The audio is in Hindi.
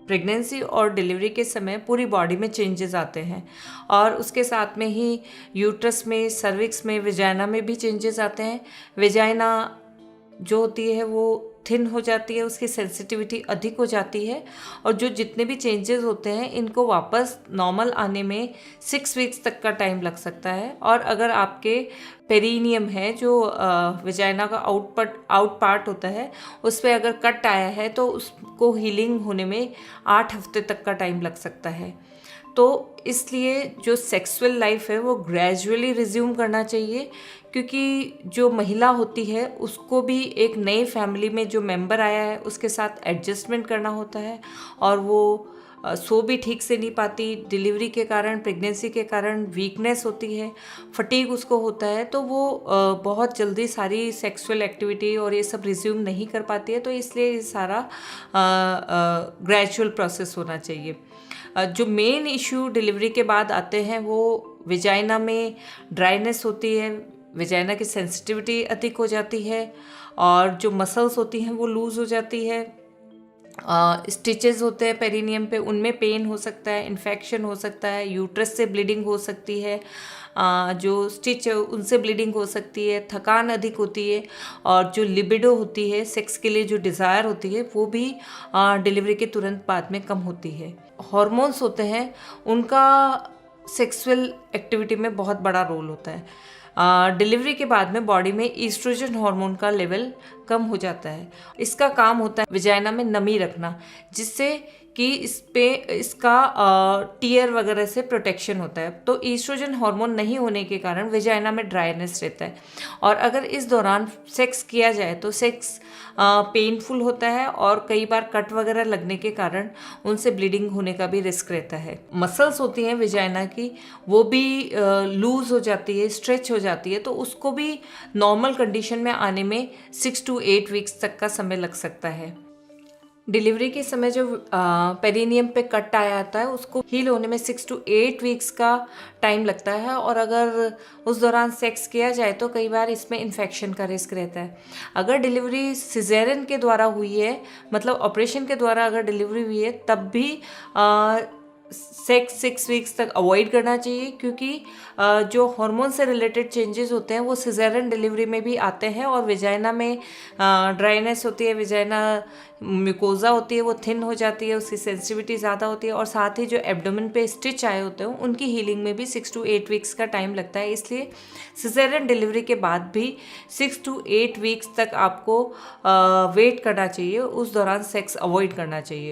प्रेगनेंसी और डिलीवरी के समय पूरी बॉडी में चेंजेस आते हैं और उसके साथ में ही यूट्रस में, सर्विक्स में, विजाइना में भी चेंजेस आते हैं। विजाइना जो होती है वो थिन हो जाती है, उसकी सेंसिटिविटी अधिक हो जाती है और जो जितने भी चेंजेस होते हैं इनको वापस नॉर्मल आने में 6 वीक्स तक का टाइम लग सकता है। और अगर आपके पेरिनियम है जो विजाइना का आउट पार्ट होता है, उस पर अगर कट आया है तो उसको हीलिंग होने में 8 हफ्ते तक का टाइम लग सकता है। तो इसलिए जो सेक्सुअल लाइफ है वो ग्रेजुअली रिज्यूम करना चाहिए, क्योंकि जो महिला होती है उसको भी एक नई फैमिली में जो मेंबर आया है उसके साथ एडजस्टमेंट करना होता है और वो सो भी ठीक से नहीं पाती। डिलीवरी के कारण, प्रेगनेंसी के कारण वीकनेस होती है, फटीग उसको होता है, तो वो बहुत जल्दी सेक्सुअल एक्टिविटी और ये सब रिज्यूम नहीं कर पाती है। तो इसलिए ये सारा ग्रेजुअल प्रोसेस होना चाहिए। जो मेन इशू डिलीवरी के बाद आते हैं वो विजाइना में ड्राइनेस होती है, विजाइना की सेंसिटिविटी अधिक हो जाती है और जो मसल्स होती हैं वो लूज़ हो जाती है। स्टिचेस होते हैं पेरिनियम पे, उनमें पेन हो सकता है, इन्फेक्शन हो सकता है, यूट्रस से ब्लीडिंग हो सकती है, जो स्टिच है उनसे ब्लीडिंग हो सकती है, थकान अधिक होती है और जो लिबिडो होती है, सेक्स के लिए जो डिज़ायर होती है वो भी डिलीवरी के तुरंत बाद में कम होती है। हॉर्मोन्स होते हैं, उनका सेक्सुअल एक्टिविटी में बहुत बड़ा रोल होता है। डिलीवरी के बाद में बॉडी में ईस्ट्रोजन हार्मोन का लेवल कम हो जाता है। इसका काम होता है विजाइना में नमी रखना, जिससे कि इसका टीयर वगैरह से प्रोटेक्शन होता है। तो ईस्ट्रोजन हार्मोन नहीं होने के कारण विजाइना में ड्राइनेस रहता है और अगर इस दौरान सेक्स किया जाए तो सेक्स पेनफुल होता है और कई बार कट वगैरह लगने के कारण उनसे ब्लीडिंग होने का भी रिस्क रहता है। मसल्स होती हैं विजाइना की, वो भी लूज हो जाती है, स्ट्रेच हो जाती है, तो उसको भी नॉर्मल कंडीशन में आने में 6 to 8 वीक्स तक का समय लग सकता है। डिलीवरी के समय जो पेरिनियम पे कट आया आता है उसको हील होने में 6 to 8 वीक्स का टाइम लगता है और अगर उस दौरान सेक्स किया जाए तो कई बार इसमें इन्फेक्शन का रिस्क रहता है। अगर डिलीवरी सिजेरियन के द्वारा हुई है, मतलब ऑपरेशन के द्वारा अगर डिलीवरी हुई है, तब भी सेक्स 6 वीक्स तक अवॉइड करना चाहिए, क्योंकि जो हार्मोन से रिलेटेड चेंजेस होते हैं वो सिजेरियन डिलीवरी में भी आते हैं और विजाइना में ड्राइनेस होती है, विजाइना म्यूकोजा होती है वो थिन हो जाती है, उसकी सेंसिटिविटी ज़्यादा होती है और साथ ही जो एब्डोमेन पे स्टिच आए होते हैं उनकी हीलिंग में भी 6 to 8 वीक्स का टाइम लगता है। इसलिए सिजेरियन डिलीवरी के बाद भी 6 to 8 वीक्स तक आपको वेट करना चाहिए, उस दौरान सेक्स अवॉइड करना चाहिए।